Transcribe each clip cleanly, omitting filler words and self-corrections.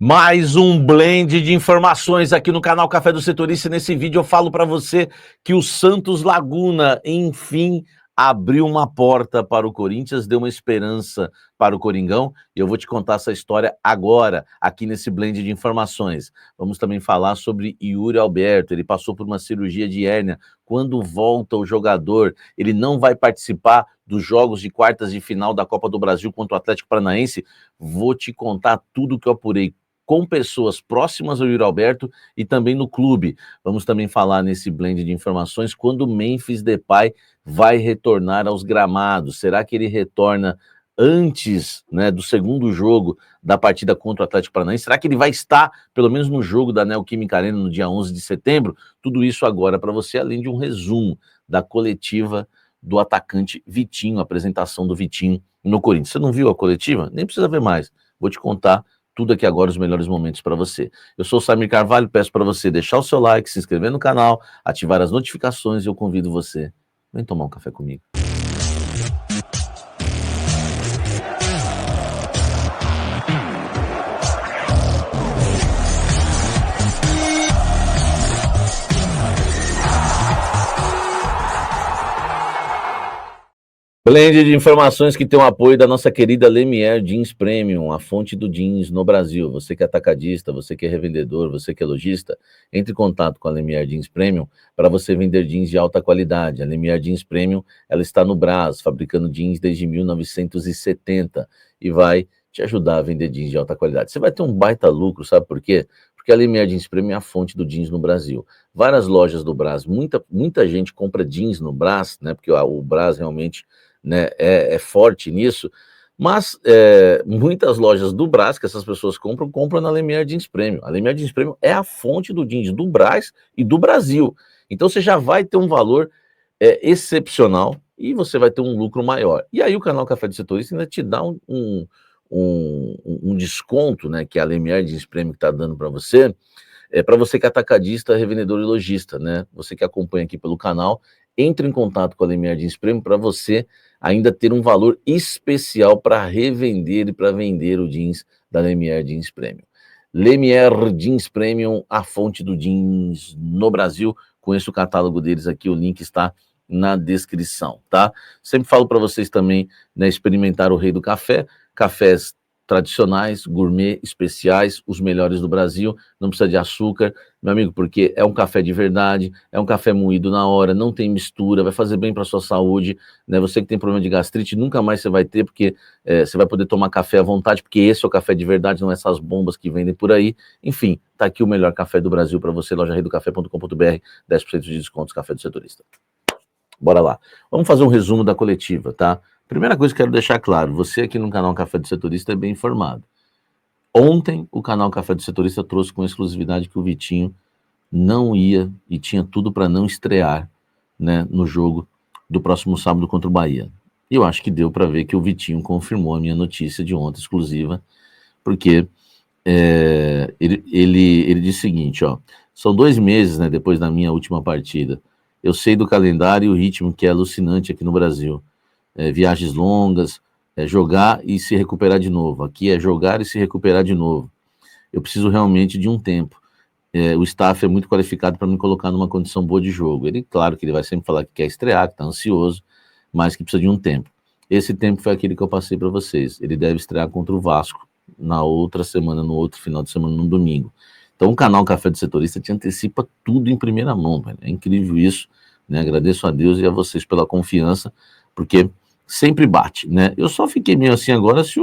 Mais um blend de informações aqui no canal Café do Setorista. Nesse vídeo eu falo para você que o Santos Laguna, enfim, abriu uma porta para o Corinthians, deu uma esperança para o Coringão, e eu vou te contar essa história agora, aqui nesse blend de informações. Vamos também falar sobre Yuri Alberto. Ele passou por uma cirurgia de hérnia. Quando volta o jogador, ele não vai participar dos jogos de quartas de final da Copa do Brasil contra o Atlético Paranaense. Vou te contar tudo que eu apurei com pessoas próximas ao Yuri Alberto e também no clube. Vamos também falar nesse blend de informações quando o Memphis Depay vai retornar aos gramados. Será que ele retorna antes, né, do segundo jogo da partida contra o Atlético Paranaense? Será que ele vai estar, pelo menos no jogo da Neoquímica Arena no dia 11 de setembro? Tudo isso agora para você, além de um resumo da coletiva do atacante Vitinho, a apresentação do Vitinho no Corinthians. Você não viu a coletiva? Nem precisa ver mais. Vou te contar tudo aqui agora, os melhores momentos para você. Eu sou o Samir Carvalho, peço para você deixar o seu like, se inscrever no canal, ativar as notificações e eu convido você. Vem tomar um café comigo. Blend de informações que tem o apoio da nossa querida Lemier Jeans Premium, a fonte do jeans no Brasil. Você que é atacadista, você que é revendedor, você que é lojista, entre em contato com a Lemier Jeans Premium para você vender jeans de alta qualidade. A Lemier Jeans Premium, ela está no Brás, fabricando jeans desde 1970 e vai te ajudar a vender jeans de alta qualidade. Você vai ter um baita lucro, sabe por quê? Porque a Lemier Jeans Premium é a fonte do jeans no Brasil. Várias lojas do Brás, muita gente compra jeans no Brás, né? Porque o Brás realmente, né, é forte nisso, mas muitas lojas do Brás que essas pessoas compram na Lemier Jeans Premium. A Lemier Jeans Premium é a fonte do jeans do Brás e do Brasil. Então você já vai ter um valor excepcional e você vai ter um lucro maior. E aí o canal Café do Setorista ainda te dá um desconto, né, que a Lemier Jeans Premium está dando para você que é atacadista, revendedor e lojista, né? Você que acompanha aqui pelo canal, entre em contato com a Lemier Jeans Premium para você ainda ter um valor especial para revender e para vender o jeans da Lemier Jeans Premium. Lemier Jeans Premium, a fonte do jeans no Brasil. Conheço o catálogo deles aqui, o link está na descrição, tá? Sempre falo para vocês também, né, experimentar o Rei do Café, cafés tradicionais, gourmet, especiais, os melhores do Brasil, não precisa de açúcar, meu amigo, porque é um café de verdade, é um café moído na hora, não tem mistura, vai fazer bem para sua saúde, né? Você que tem problema de gastrite, nunca mais você vai ter, porque você vai poder tomar café à vontade, porque esse é o café de verdade, não é essas bombas que vendem por aí. Enfim, tá aqui o melhor café do Brasil para você, lojareidocafé.com.br, 10% de descontos, Café do Setorista. Bora lá. Vamos fazer um resumo da coletiva, tá? Primeira coisa que quero deixar claro, você aqui no canal Café do Setorista é bem informado. Ontem o canal Café do Setorista trouxe com exclusividade que o Vitinho não ia e tinha tudo para não estrear, né, no jogo do próximo sábado contra o Bahia. E eu acho que deu para ver que o Vitinho confirmou a minha notícia de ontem exclusiva, porque ele disse o seguinte, ó, são 2 meses, né, depois da minha última partida. Eu sei do calendário e o ritmo que é alucinante aqui no Brasil. Viagens longas, jogar e se recuperar de novo. Aqui é jogar e se recuperar de novo. Eu preciso realmente de um tempo. O staff é muito qualificado para me colocar numa condição boa de jogo. Ele, claro que ele vai sempre falar que quer estrear, que está ansioso, mas que precisa de um tempo. Esse tempo foi aquele que eu passei para vocês. Ele deve estrear contra o Vasco na outra semana, no outro final de semana, no domingo. Então o canal Café do Setorista te antecipa tudo em primeira mão, velho. É incrível isso, né? Agradeço a Deus e a vocês pela confiança, porque sempre bate, né? Eu só fiquei meio assim agora se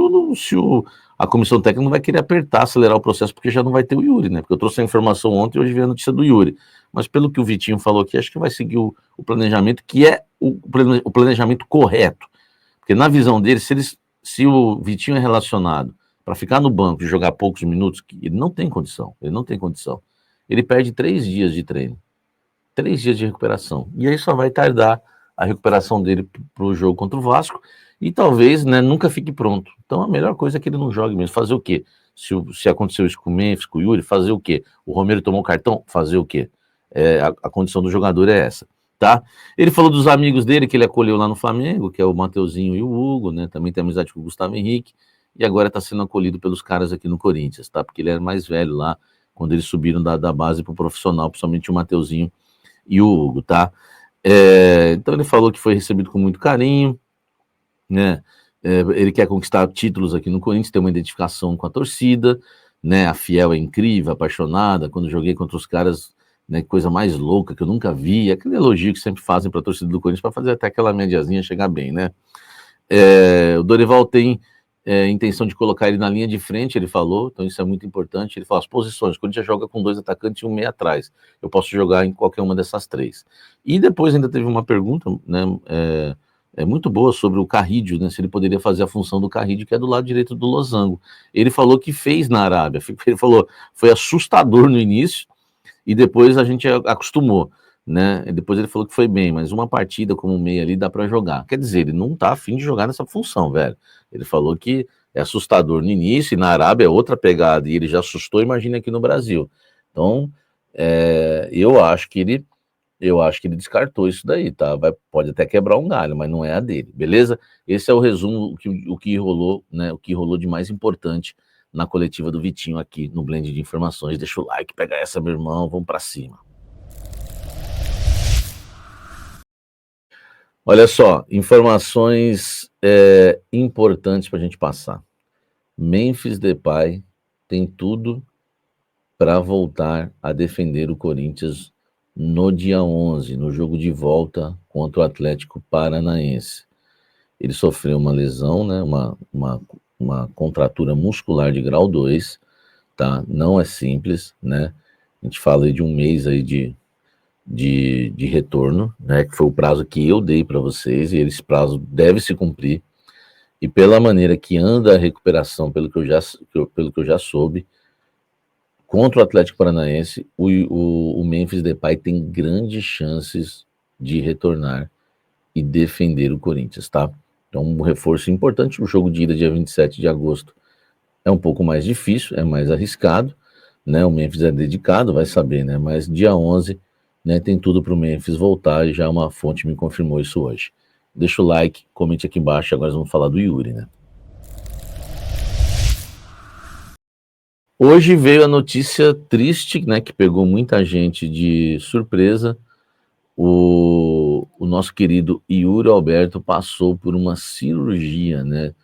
a comissão técnica não vai querer apertar, acelerar o processo, porque já não vai ter o Yuri, né? Porque eu trouxe a informação ontem e hoje veio a notícia do Yuri. Mas pelo que o Vitinho falou aqui, acho que vai seguir o planejamento, que é o planejamento correto. Porque na visão dele, se o Vitinho é relacionado para ficar no banco e jogar poucos minutos, ele não tem condição, Ele perde 3 dias de treino, 3 dias de recuperação. E aí só vai tardar a recuperação dele para o jogo contra o Vasco e talvez, né, nunca fique pronto. Então a melhor coisa é que ele não jogue mesmo. Fazer o quê? Se aconteceu isso com o Memphis, com o Yuri, fazer o quê? O Romero tomou cartão? Fazer o quê? A condição do jogador é essa, tá? Ele falou dos amigos dele que ele acolheu lá no Flamengo, que é o Mateuzinho e o Hugo, né? Também tem amizade com o Gustavo Henrique. e agora está sendo acolhido pelos caras aqui no Corinthians, tá? Porque ele era mais velho lá, quando eles subiram da base para o profissional, principalmente o Mateuzinho e o Hugo, tá? Então ele falou que foi recebido com muito carinho, né? Ele quer conquistar títulos aqui no Corinthians, tem uma identificação com a torcida, né? A Fiel é incrível, apaixonada. Quando joguei contra os caras, né? Coisa mais louca que eu nunca vi, aquele elogio que sempre fazem para a torcida do Corinthians para fazer até aquela mediazinha chegar bem, né? O Dorival tem intenção de colocar ele na linha de frente, ele falou, então isso é muito importante. Ele fala as posições, quando já joga com 2 atacantes e um meia atrás, eu posso jogar em qualquer uma dessas 3. E depois ainda teve uma pergunta, né? Muito boa sobre o Carrídio, né? Se ele poderia fazer a função do Carrídio, que é do lado direito do losango. Ele falou que fez na Arábia. Ele falou, foi assustador no início e depois a gente acostumou, né? E depois ele falou que foi bem, mas uma partida como meia ali dá para jogar. Quer dizer, ele não tá afim de jogar nessa função, velho. Ele falou que é assustador no início e na Arábia é outra pegada e ele já assustou, imagina aqui no Brasil. Então, eu acho que ele descartou isso daí, tá? Pode até quebrar um galho, mas não é a dele, beleza? Esse é o resumo, o que rolou, né? O que rolou de mais importante na coletiva do Vitinho aqui no Blend de Informações. Deixa o like, pega essa, meu irmão, vamos para cima. Olha só, informações importantes para a gente passar. Memphis Depay tem tudo para voltar a defender o Corinthians no dia 11, no jogo de volta contra o Atlético Paranaense. Ele sofreu uma lesão, né, uma contratura muscular de grau 2, tá? Não é simples, né? A gente fala aí de um mês aí de retorno, né? Que foi o prazo que eu dei para vocês, e esse prazo deve se cumprir. E pela maneira que anda a recuperação, pelo que eu já soube, contra o Atlético Paranaense, o Memphis Depay tem grandes chances de retornar e defender o Corinthians, tá? Então, um reforço importante. O jogo de ida, dia 27 de agosto, é um pouco mais difícil, é mais arriscado, né? O Memphis é dedicado, vai saber, né? Mas dia 11, né, tem tudo para o Memphis voltar, e já uma fonte me confirmou isso hoje. Deixa o like, comente aqui embaixo, agora vamos falar do Yuri, né? Hoje veio a notícia triste, né, que pegou muita gente de surpresa. O nosso querido Yuri Alberto passou por uma cirurgia, né?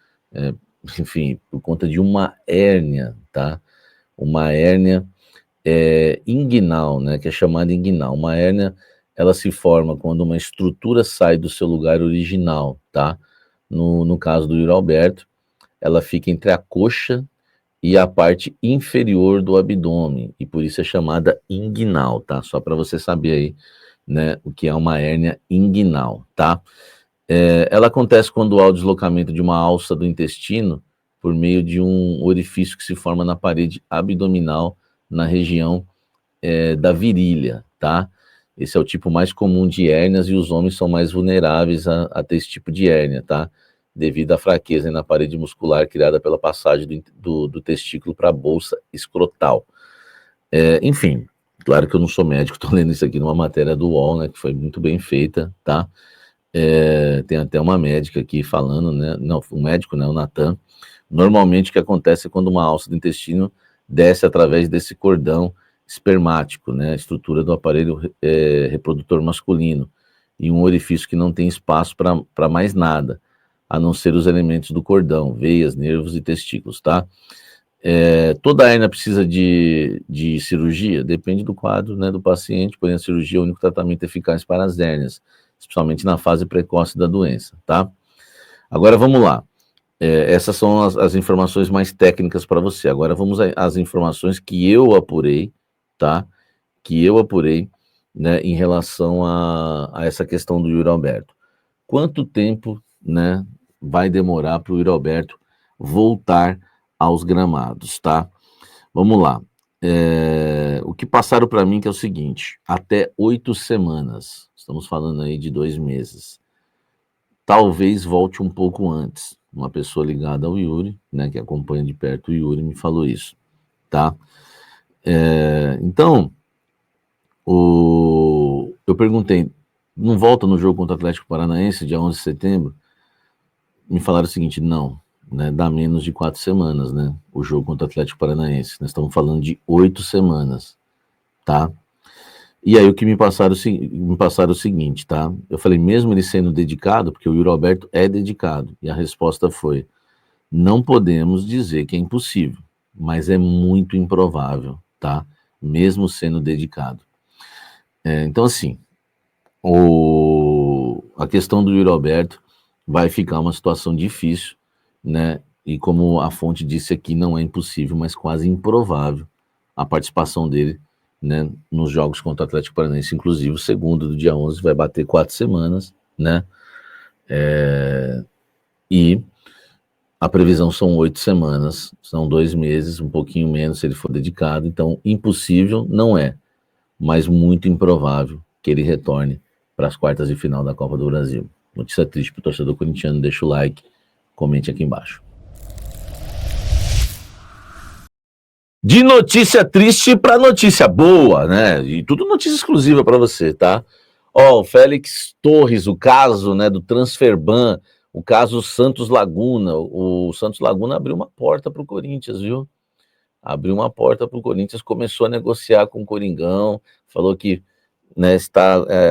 Enfim, por conta de uma hérnia, tá? Uma hérnia inguinal, né? Que é chamada inguinal. Uma hérnia, ela se forma quando uma estrutura sai do seu lugar original, tá? No caso do Yuri Alberto, ela fica entre a coxa e a parte inferior do abdômen, e por isso é chamada inguinal, tá? Só para você saber aí, né, o que é uma hérnia inguinal, tá? Ela acontece quando há o deslocamento de uma alça do intestino por meio de um orifício que se forma na parede abdominal, na região da virilha, tá? Esse é o tipo mais comum de hérnias e os homens são mais vulneráveis a ter esse tipo de hérnia, tá? Devido à fraqueza na parede muscular criada pela passagem do testículo para a bolsa escrotal. Enfim, claro que eu não sou médico, estou lendo isso aqui numa matéria do UOL, né, que foi muito bem feita, tá? Tem até uma médica aqui falando, né? Não, o médico, né, o Natan. Normalmente o que acontece é quando uma alça do intestino desce através desse cordão espermático, né? A estrutura do aparelho reprodutor masculino, e um orifício que não tem espaço para mais nada, a não ser os elementos do cordão, veias, nervos e testículos, tá? Toda hérnia precisa de cirurgia? Depende do quadro, né, do paciente, porém a cirurgia é o único tratamento eficaz para as hérnias, especialmente na fase precoce da doença, tá? Agora vamos lá. Essas são as informações mais técnicas para você. Agora vamos às informações que eu apurei, tá? Que eu apurei, né, em relação a essa questão do Yuri Alberto. Quanto tempo, né, vai demorar para o Yuri Alberto voltar aos gramados, tá? Vamos lá. O que passaram para mim que é o seguinte: até 8 semanas. Estamos falando aí de 2 meses. Talvez volte um pouco antes. Uma pessoa ligada ao Yuri, né, que acompanha de perto o Yuri, me falou isso, tá? Então, eu perguntei, não volta no jogo contra o Atlético Paranaense, dia 11 de setembro? Me falaram o seguinte, não, né, dá menos de 4 semanas, né? O jogo contra o Atlético Paranaense. Nós estamos falando de 8 semanas, tá? E aí o que me passaram o seguinte, tá? Eu falei, mesmo ele sendo dedicado, porque o Yuri Alberto é dedicado, e a resposta foi, não podemos dizer que é impossível, mas é muito improvável, tá? Mesmo sendo dedicado. Então, assim, a questão do Yuri Alberto vai ficar uma situação difícil, né? E como a fonte disse aqui, não é impossível, mas quase improvável a participação dele, né, nos jogos contra o Atlético Paranaense, inclusive o segundo do dia 11 vai bater 4 semanas, né? E a previsão são 8 semanas, são 2 meses, um pouquinho menos se ele for dedicado, então impossível não é, mas muito improvável que ele retorne para as quartas de final da Copa do Brasil. Notícia triste para o torcedor corintiano, deixa o like, comente aqui embaixo. De notícia triste para notícia boa, né? E tudo notícia exclusiva para você, tá? Ó, o Félix Torres, o caso, né, do Transferban, o caso Santos Laguna. O Santos Laguna abriu uma porta para o Corinthians, viu? Abriu uma porta para o Corinthians, começou a negociar com o Coringão, falou que, né,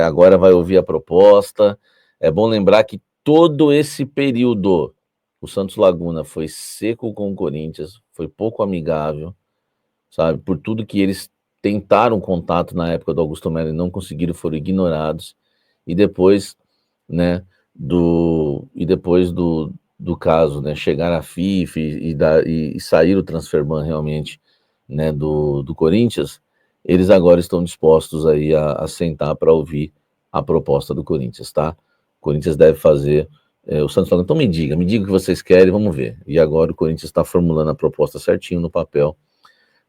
agora vai ouvir a proposta. É bom lembrar que todo esse período o Santos Laguna foi seco com o Corinthians, foi pouco amigável, sabe? Por tudo que eles tentaram contato na época do Augusto Melo e não conseguiram, foram ignorados. E depois, né, do caso, né, chegar à FIFA e sair o transferban realmente, né, do Corinthians, eles agora estão dispostos aí a sentar para ouvir a proposta do Corinthians, tá? O Corinthians deve fazer, o Santos falando, então me diga o que vocês querem, vamos ver. E agora o Corinthians está formulando a proposta certinho no papel,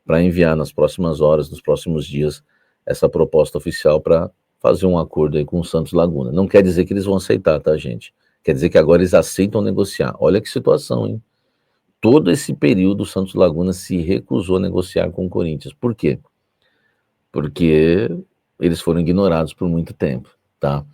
para enviar nas próximas horas, nos próximos dias, essa proposta oficial para fazer um acordo aí com o Santos Laguna. Não quer dizer que eles vão aceitar, tá, gente? Quer dizer que agora eles aceitam negociar. Olha que situação, hein? Todo esse período o Santos Laguna se recusou a negociar com o Corinthians. Por quê? Porque eles foram ignorados por muito tempo, tá?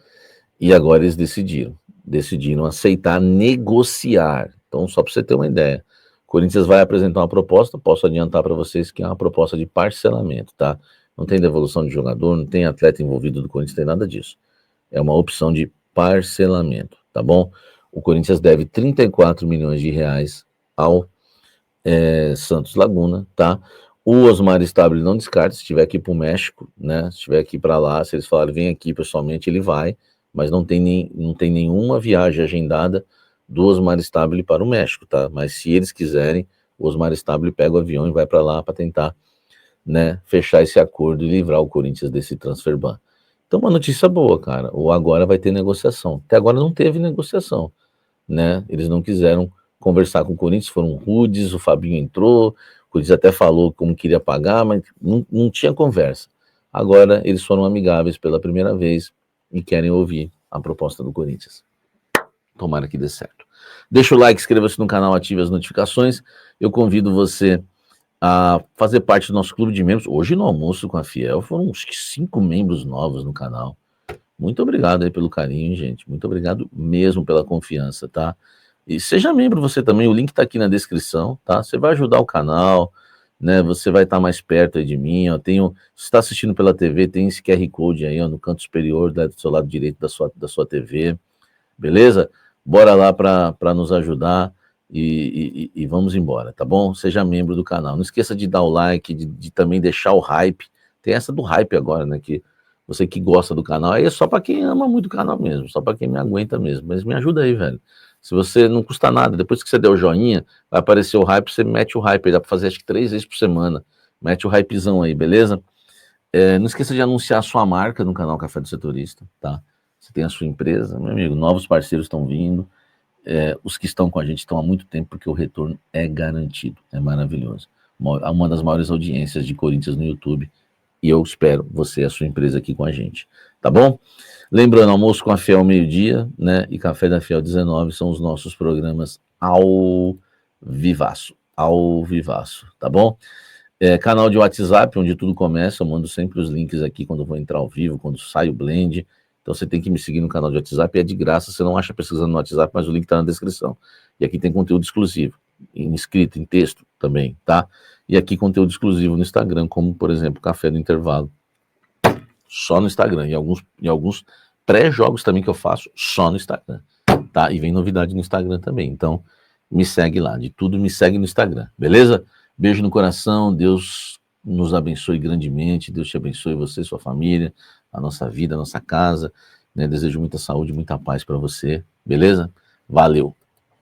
E agora eles decidiram aceitar negociar. Então, só para você ter uma ideia, o Corinthians vai apresentar uma proposta, posso adiantar para vocês que é uma proposta de parcelamento, tá? Não tem devolução de jogador, não tem atleta envolvido do Corinthians, não tem nada disso. É uma opção de parcelamento, tá bom? O Corinthians deve 34 milhões de reais ao Santos Laguna, tá? O Osmar Stabile não descarta, se estiver aqui para o México, né? Se estiver aqui para lá, se eles falarem, vem aqui pessoalmente, ele vai, mas não tem nenhuma viagem agendada do Osmar Stabile para o México, tá? Mas se eles quiserem, o Osmar Stabile pega o avião e vai para lá para tentar, né, fechar esse acordo e livrar o Corinthians desse transfer ban. Então, uma notícia boa, cara. Ou agora vai ter negociação. Até agora não teve negociação, né? Eles não quiseram conversar com o Corinthians, foram rudes, o Fabinho entrou, o Corinthians até falou como queria pagar, mas não tinha conversa. Agora eles foram amigáveis pela primeira vez e querem ouvir a proposta do Corinthians. Tomara que dê certo. Deixa o like, inscreva-se no canal, ative as notificações. Eu convido você a fazer parte do nosso clube de membros. Hoje no almoço com a Fiel foram uns 5 membros novos no canal. Muito obrigado aí pelo carinho, gente. Muito obrigado mesmo pela confiança, tá? E seja membro você também, o link tá aqui na descrição, tá? Você vai ajudar o canal, né? Você vai estar mais perto aí de mim, ó. Se você está assistindo pela TV, tem esse QR Code aí, ó, no canto superior, do seu lado direito da sua TV, beleza? Bora lá para nos ajudar e vamos embora, tá bom? Seja membro do canal. Não esqueça de dar o like, de também deixar o hype. Tem essa do hype agora, né? Que você que gosta do canal, aí é só para quem ama muito o canal mesmo, só para quem me aguenta mesmo. Mas me ajuda aí, velho. Se você não custa nada, depois que você der o joinha, vai aparecer o hype, você mete o hype aí, dá para fazer acho que 3 vezes por semana. Mete o hypezão aí, beleza? Não esqueça de anunciar a sua marca no canal Café do Setorista, tá? Você tem a sua empresa, meu amigo, novos parceiros estão vindo. Os que estão com a gente estão há muito tempo, porque o retorno é garantido, é maravilhoso. Uma das maiores audiências de Corinthians no YouTube. E eu espero você e a sua empresa aqui com a gente, tá bom? Lembrando, almoço com a Fiel meio-dia, né? E Café da Fiel 19 são os nossos programas ao vivaço, tá bom? Canal de WhatsApp, onde tudo começa, eu mando sempre os links aqui quando vou entrar ao vivo, quando sai o blend, Então você tem que me seguir no canal de WhatsApp, é de graça, você não acha pesquisando no WhatsApp, mas o link está na descrição. E aqui tem conteúdo exclusivo, em escrito, em texto também, tá? E aqui conteúdo exclusivo no Instagram, como, por exemplo, Café do Intervalo, só no Instagram. E alguns pré-jogos também que eu faço, só no Instagram, tá? E vem novidade no Instagram também. Então, me segue lá. De tudo, me segue no Instagram, beleza? Beijo no coração, Deus nos abençoe grandemente, Deus te abençoe, você, sua família, a nossa vida, a nossa casa, né? Desejo muita saúde, muita paz para você, beleza? Valeu!